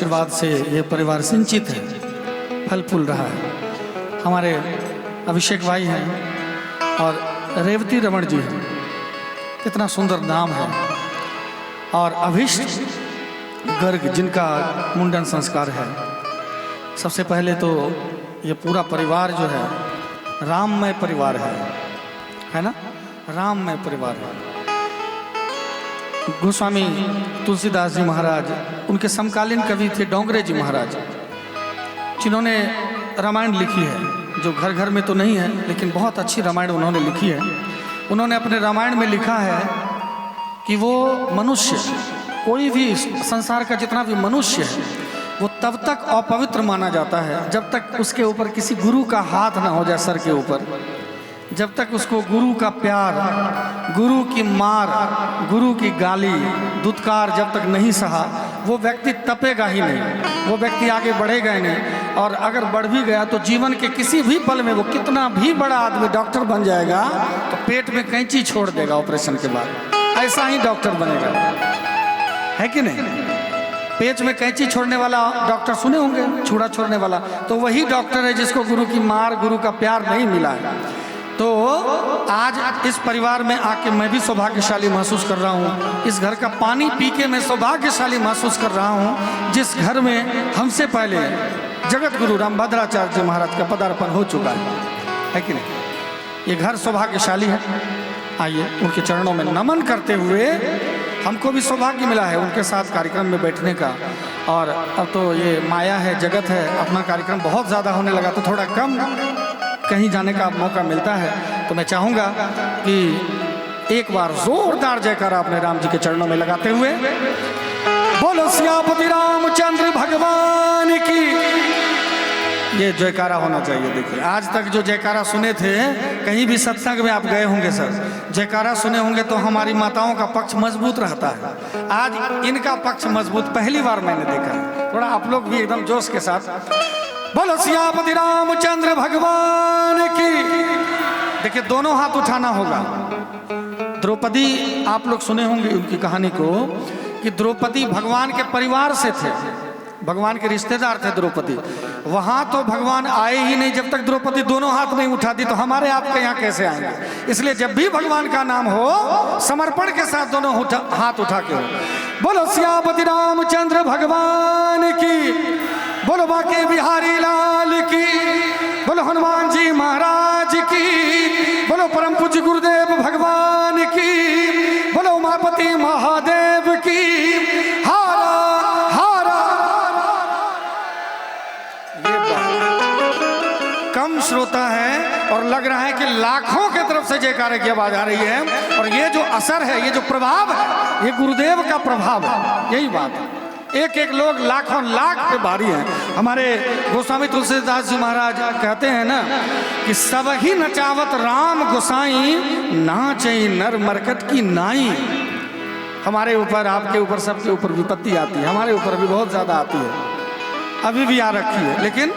आशीर्वाद से ये परिवार सिंचित है, फल फूल रहा है। हमारे अभिषेक भाई हैं और रेवती रमण जी हैं, कितना सुंदर नाम है। और अभिष्ट गर्ग जिनका मुंडन संस्कार है। सबसे पहले तो ये पूरा परिवार जो है राममय परिवार है ना, राममय परिवार है। गोस्वामी तुलसीदास जी महाराज, उनके समकालीन कवि थे डोंगरे जी महाराज, जिन्होंने रामायण लिखी है, जो घर घर में तो नहीं है लेकिन बहुत अच्छी रामायण उन्होंने लिखी है। उन्होंने अपने रामायण में लिखा है कि वो मनुष्य, कोई भी संसार का जितना भी मनुष्य है, वो तब तक अपवित्र माना जाता है जब तक उसके ऊपर किसी गुरु का हाथ ना हो जाए सर के ऊपर, जब तक उसको गुरु का प्यार, गुरु की मार, गुरु की गाली, दुत्कार जब तक नहीं सहा, वो व्यक्ति तपेगा ही नहीं, वो व्यक्ति आगे बढ़ेगा ही नहीं। और अगर बढ़ भी गया तो जीवन के किसी भी पल में वो कितना भी बड़ा आदमी डॉक्टर बन जाएगा तो पेट में कैंची छोड़ देगा ऑपरेशन के बाद, ऐसा ही डॉक्टर बनेगा, है कि नहीं? पेट में कैंची छोड़ने वाला डॉक्टर सुने होंगे, छुरा छोड़ने वाला, तो वही डॉक्टर है जिसको गुरु की मार, गुरु का प्यार नहीं मिला है। तो आज इस परिवार में आके मैं भी सौभाग्यशाली महसूस कर रहा हूँ। इस घर का पानी पी के मैं सौभाग्यशाली महसूस कर रहा हूँ, जिस घर में हमसे पहले जगत गुरु रामभद्राचार्य जी महाराज का पदार्पण हो चुका है कि नहीं? ये घर सौभाग्यशाली है। आइए उनके चरणों में नमन करते हुए, हमको भी सौभाग्य मिला है उनके साथ कार्यक्रम में बैठने का। और अब तो ये माया है, जगत है, अपना कार्यक्रम बहुत ज़्यादा होने लगा तो थोड़ा कम कहीं जाने का मौका मिलता है। तो मैं चाहूँगा कि एक बार जोरदार जयकारा अपने राम जी के चरणों में लगाते हुए, बोलो सियापति रामचंद्र भगवान की। ये जयकारा होना चाहिए। देखिए आज तक जो जयकारा सुने थे, कहीं भी सत्संग में आप गए होंगे सर, जयकारा सुने होंगे तो हमारी माताओं का पक्ष मजबूत रहता है। आज इनका पक्ष मजबूत पहली बार मैंने देखा है। थोड़ा आप लोग भी एकदम जोश के साथ बोलो सियापति रामचंद्र भगवान की। देखिए दोनों हाथ उठाना होगा। द्रौपदी, आप लोग सुने होंगे उनकी कहानी को कि द्रौपदी भगवान के परिवार से थे, भगवान के रिश्तेदार थे द्रौपदी। वहां तो भगवान आए ही नहीं जब तक द्रौपदी दोनों हाथ नहीं उठाती, तो हमारे आपके यहाँ कैसे आएंगे? इसलिए जब भी भगवान का नाम हो, समर्पण के साथ दोनों हाथ उठा के हो। बोलो सियापति रामचंद्र भगवान की, बोलो बाके बिहारी लाल की, बोलो हनुमान जी महाराज की, बोलो परम पूज्य गुरुदेव भगवान की, बोलो उमापति महादेव की। हारा हारा। ये कम श्रोता है और लग रहा है कि लाखों के तरफ से जयकारे की आवाज आ रही है। और ये जो असर है, ये जो प्रभाव है, ये गुरुदेव का प्रभाव है। यही बात है। एक एक लोग लाखों लाख पे भारी हैं। हमारे गोस्वामी तुलसीदास जी महाराज कहते हैं ना कि सब ही नचावत राम गोसाई, नाचई नर मरकट की नाई। हमारे ऊपर, आपके ऊपर, सबके ऊपर विपत्ति आती है, हमारे ऊपर भी बहुत ज़्यादा आती है, अभी भी आ रखी है। लेकिन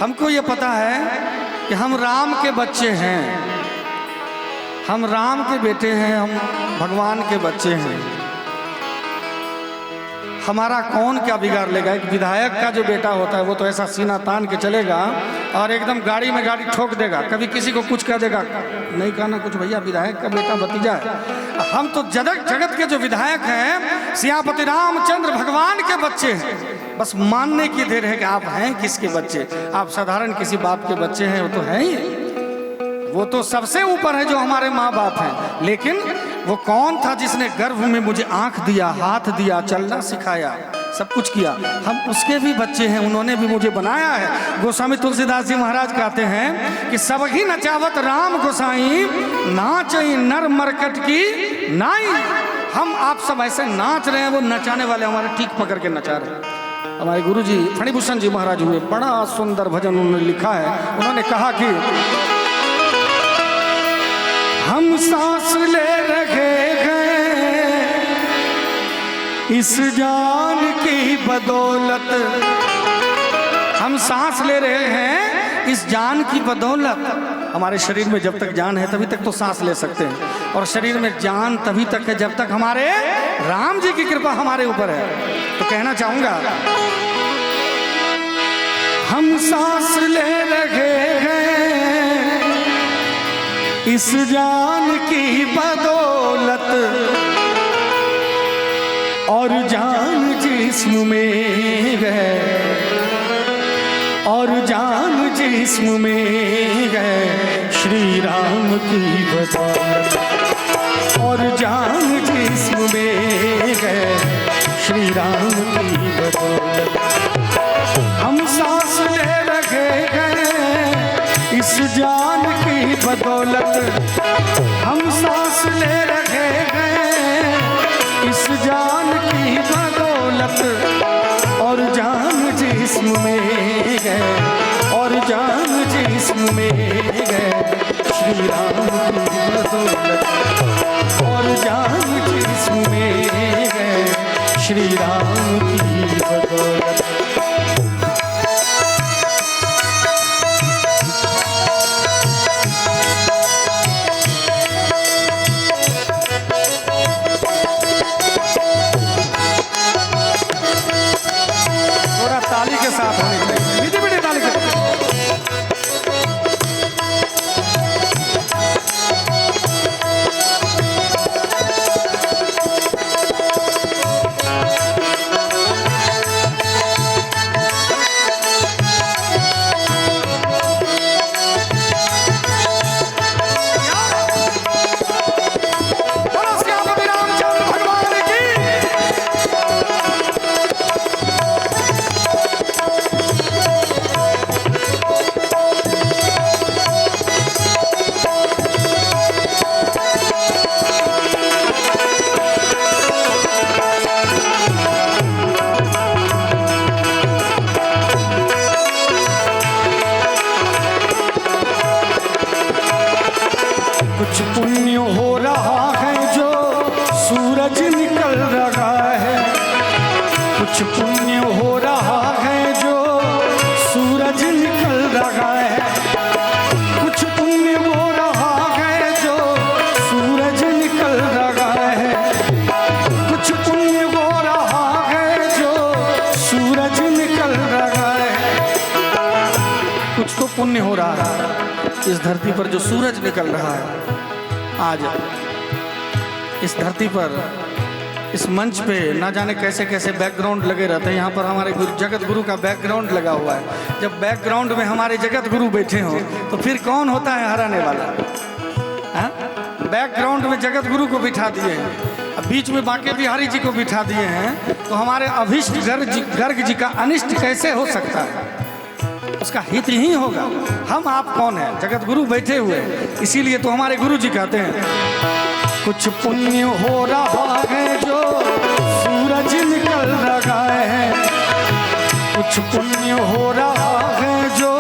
हमको ये पता है कि हम राम के बच्चे हैं, हम राम के बेटे हैं, हम भगवान के बच्चे हैं। हमारा कौन क्या बिगाड़ लेगा? एक विधायक का जो बेटा होता है वो तो ऐसा सीना तान के चलेगा और एकदम गाड़ी में गाड़ी ठोक देगा, कभी किसी को कुछ कह देगा, नहीं कहना कुछ भैया, विधायक का बेटा भतीजा है। हम तो जगत के जो विधायक हैं, सियापति रामचंद्र भगवान के बच्चे हैं। बस मानने की देर है कि आप हैं किसके बच्चे। आप साधारण किसी बाप के बच्चे हैं, वो तो है ही, वो तो सबसे ऊपर है जो हमारे माँ बाप हैं। लेकिन वो कौन था जिसने गर्भ में मुझे आंख दिया, हाथ दिया, चलना सिखाया, सब कुछ किया? हम उसके भी बच्चे हैं, उन्होंने भी मुझे बनाया है। गोस्वामी तुलसीदास जी महाराज कहते हैं कि सब ही नचावत राम गोसाई, नाचई नर मरकट की नाई। हम आप सब ऐसे नाच रहे हैं, वो नचाने वाले हमारे ठीक पकड़ के नचा रहे हैं। हमारे गुरु जी फणिभूषण जी महाराज हुए, बड़ा सुंदर भजन उन्होंने लिखा है। उन्होंने कहा कि हम सांस ले रहे हैं इस जान की बदौलत, हम सांस ले रहे हैं इस जान की बदौलत। हमारे शरीर में जब तक जान है तभी तक तो सांस ले सकते हैं, और शरीर में जान तभी तक है जब तक हमारे राम जी की कृपा हमारे ऊपर है। तो कहना चाहूँगा हम सांस ले रहे हैं इस जान की बदौलत, और जान जिस्म में है, और जान जिस्म में है श्री राम की बदौलत, और जान जिस्म में है श्री राम की बदौलत। हम सांस ले रहे हैं इस जान की बदौलत, हम सांस ले रहे हैं इस जान की बदौलत, और जान जिस्म में है, और जान जिस्म में है श्री राम की बदौलत, और जान जिस्म में है श्री राम की बदौलत। ताली के साथ होनी चाहिए, मीठी मीठी ताली के साथ। कुछ पुण्य हो रहा है जो सूरज निकल रहा है, कुछ पुण्य हो रहा है जो सूरज निकल रहा है, कुछ पुण्य हो रहा है जो सूरज निकल रहा है, कुछ पुण्य हो रहा है जो सूरज निकल रहा है। कुछ तो पुण्य हो रहा है इस धरती पर जो सूरज निकल रहा है। आज इस धरती पर इस मंच पे ना जाने कैसे कैसे बैकग्राउंड लगे रहते हैं। यहाँ पर हमारे जगत गुरु का बैकग्राउंड लगा हुआ है। जब बैकग्राउंड में हमारे जगत गुरु बैठे हों तो फिर कौन होता है हराने वाला? बैकग्राउंड में जगत गुरु को बिठा दिए हैं, अब बीच में बांके बिहारी जी को बिठा दिए हैं, तो हमारे अभिष्ट गर्ग जी का अनिष्ट कैसे हो सकता है? उसका हित ही होगा। हम आप कौन है? जगत गुरु बैठे हुए, इसीलिए तो हमारे गुरु जी कहते हैं कुछ पुण्य हो रहा है जो सूरज निकल रहा है, कुछ पुण्य हो रहा है जो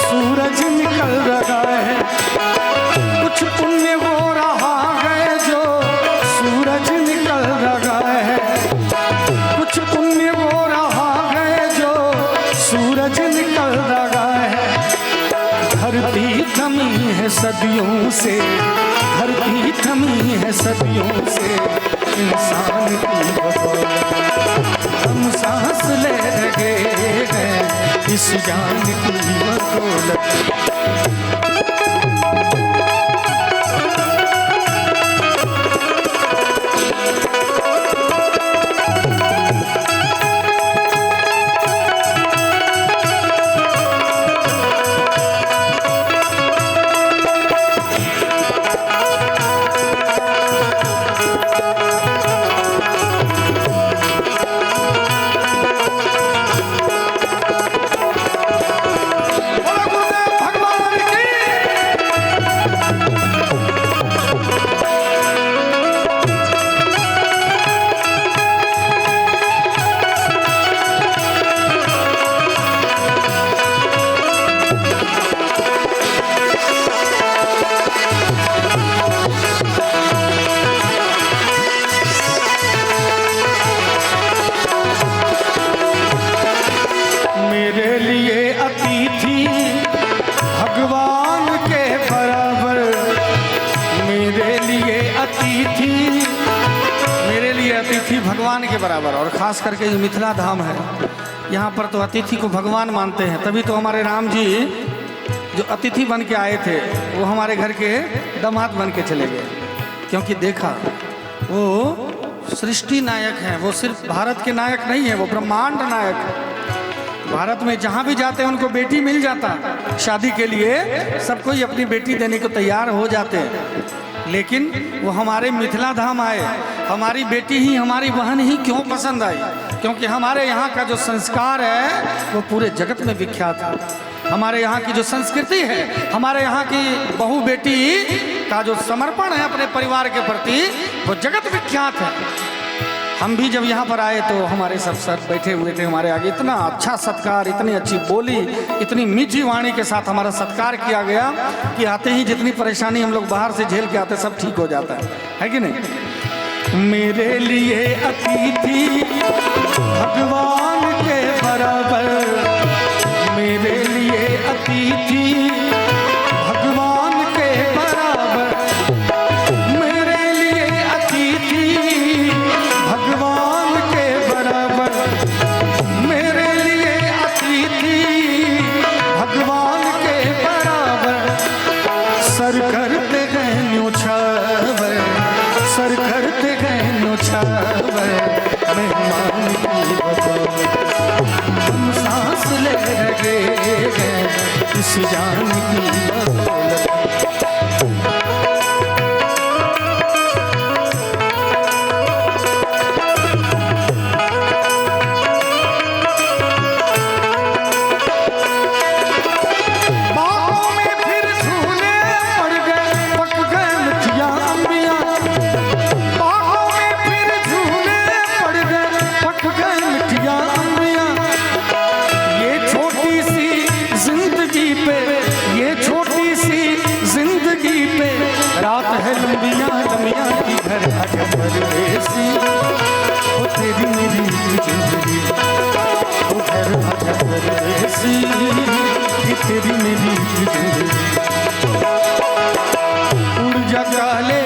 सूरज निकल रहा है, कुछ पुण्य हो रहा है जो सूरज निकल रहा है, कुछ पुण्य हो रहा है जो सूरज निकल रहा है। धरती थमी है सदियों से, धरती थमी है सदियों से इंसान की बदौलत, हम सांस ले रहे हैं इस जान की बदौलत। भगवान के बराबर, और ख़ास करके जो मिथिला धाम है यहाँ पर तो अतिथि को भगवान मानते हैं, तभी तो हमारे राम जी जो अतिथि बन के आए थे वो हमारे घर के दामाद बन के चले गए। क्योंकि देखा वो सृष्टि नायक हैं, वो सिर्फ भारत के नायक नहीं है, वो ब्रह्मांड नायक है। भारत में जहाँ भी जाते हैं उनको बेटी मिल जाता, शादी के लिए सब कोई अपनी बेटी देने को तैयार हो जाते हैं। लेकिन वो हमारे मिथिला धाम आए, हमारी बेटी ही, हमारी बहन ही क्यों पसंद आई? क्योंकि हमारे यहाँ का जो संस्कार है वो पूरे जगत में विख्यात है। हमारे यहाँ की जो संस्कृति है, हमारे यहाँ की बहू बेटी का जो समर्पण है अपने परिवार के प्रति, वो जगत विख्यात है। हम भी जब यहाँ पर आए तो हमारे सब सर बैठे हुए थे हमारे आगे, इतना अच्छा सत्कार, इतनी अच्छी बोली, इतनी मीठी वाणी के साथ हमारा सत्कार किया गया कि आते ही जितनी परेशानी हम लोग बाहर से झेल के आते सब ठीक हो जाता है कि नहीं? मेरे लिए अतिथि भगवान के बराबर, मेरे लिए अतिथि भगवान के बराबर, मेरे लिए अतिथि भगवान के बराबर, मेरे लिए अतिथि भगवान के बराबर। सर करते गए न्योछावर, सर करते गए न्योछावर, मेहमान की बदौलत हम सांस ले लगे गए इस जान की बदौलत। रात है लंबिया लंबिया की घर आजा परदेसी, वो तेरी मेरी जिंदगी, वो घर आजा परदेसी, ये तेरी मेरी जिंदगी। उड़ जा काले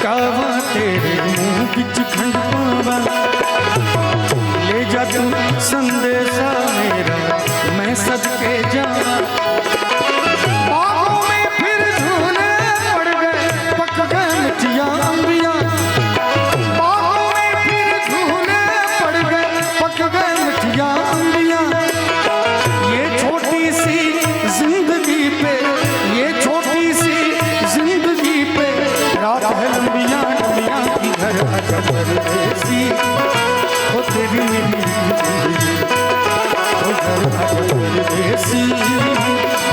कावा तेरे मुंह बिच खंड पावा, ले जा तू संदेशा मेरा मैं सदके जावा। अंबिया बाहों में फिर झूले पड़ गए, पक गए मिठिया अंबिया। ये छोटी सी जिंदगी पे, ये छोटी सी जिंदगी पे रात है लंबिया लंबिया की घर आजा परदेसी, वो तेरी मेरी जिंदगी, वो घर आजा परदेसी,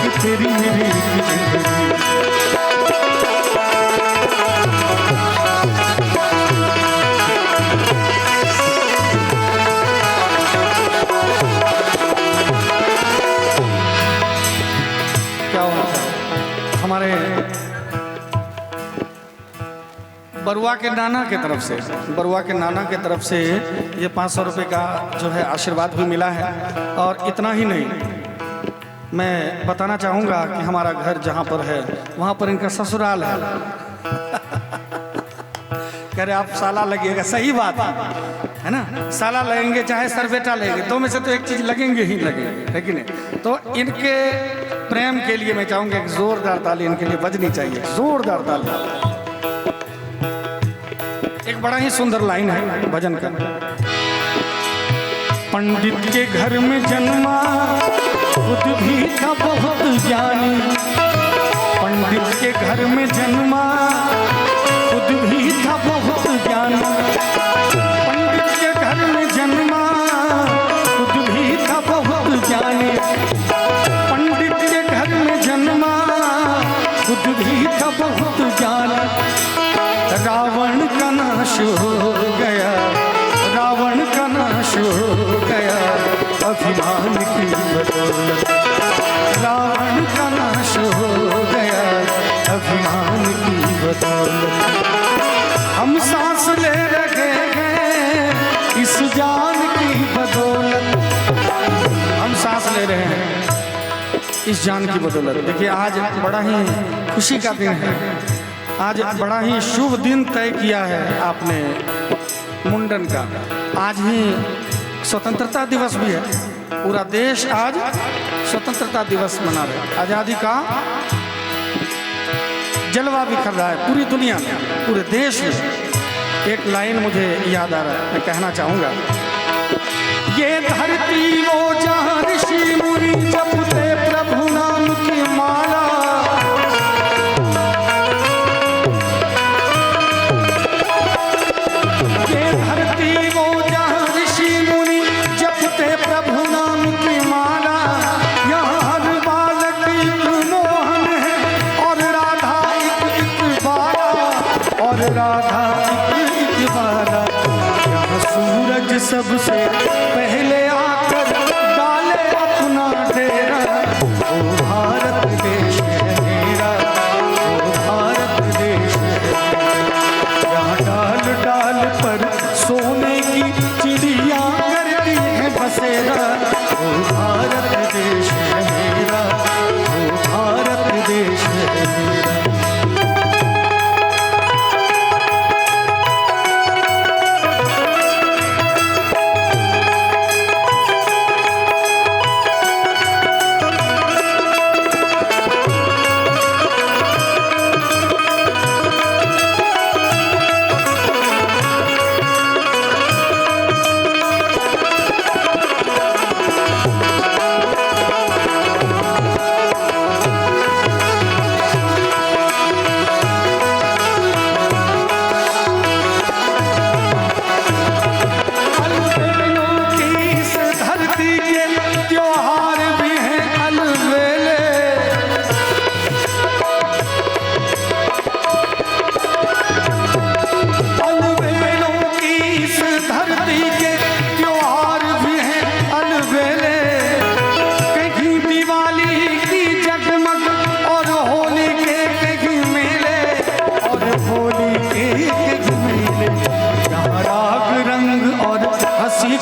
ये तेरी मेरी जिंदगी। हमारे बरुआ के नाना के तरफ से, बरुआ के नाना के तरफ से ये 500 रुपये का जो है आशीर्वाद भी मिला है। और इतना ही नहीं, मैं बताना चाहूँगा कि हमारा घर जहाँ पर है वहाँ पर इनका ससुराल है। कह रहे आप साला लगिएगा, सही बात है ना, साला लगेंगे चाहे सरबेटा लगेंगे, दो में से तो एक चीज़ लगेंगे ही लगेंगे, है कि नहीं? तो इनके प्रेम के लिए मैं चाहूँगा एक जोरदार ताली इनके लिए बजनी चाहिए, जोरदार ताली। एक बड़ा ही सुंदर लाइन है भजन का। पंडित के घर में जन्मा खुद भी था बहुत ज्ञानी, पंडित के घर में जन्मा खुद भी था बहुत ज्ञानी, पंडित के घर में जन्मा खुद भी था बहुत ज्ञानी, पंडित के घर में जन्मा खुद भी था बहुत ज्ञानी। रावण का नाश हो गया, रावण का नाश हो गया अभिमान की बदौलत, रावण का नाश हो गया अभिमान की बदौलत। हम सांस ले रहे हैं इस जान की बदौलत, हम सांस ले रहे हैं इस जान की बदौलत। देखिए आज बड़ा ही खुशी का दिन है, आज बड़ा ही शुभ दिन तय किया है आपने मुंडन का। आज ही स्वतंत्रता दिवस भी है। पूरा देश आज स्वतंत्रता दिवस मना रहे हैं। आज़ादी का जलवा बिखर रहा है पूरी दुनिया में, पूरे देश में। एक लाइन मुझे याद आ रहा है, मैं कहना चाहूँगा। ये धरती वो जहाँ ऋषि मुनि जपते प्रभु नाम की माला, ये धरती वो जहाँ ऋषि मुनि जपते प्रभु नाम की माला। यहाँ हर बालक एक मोहन है और राधा एक बाला, और राधा एक बाला। यहाँ सूरज सबसे पहले आकर डाले अपना डेरा। ओ भारत देश है मेरा, ओ भारत देश है मेरा। यहाँ डाल डाल पर सोने की चिड़िया करती है बसेरा। ओ भारत देश है मेरा, ओ भारत देश है मेरा।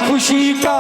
खुशी का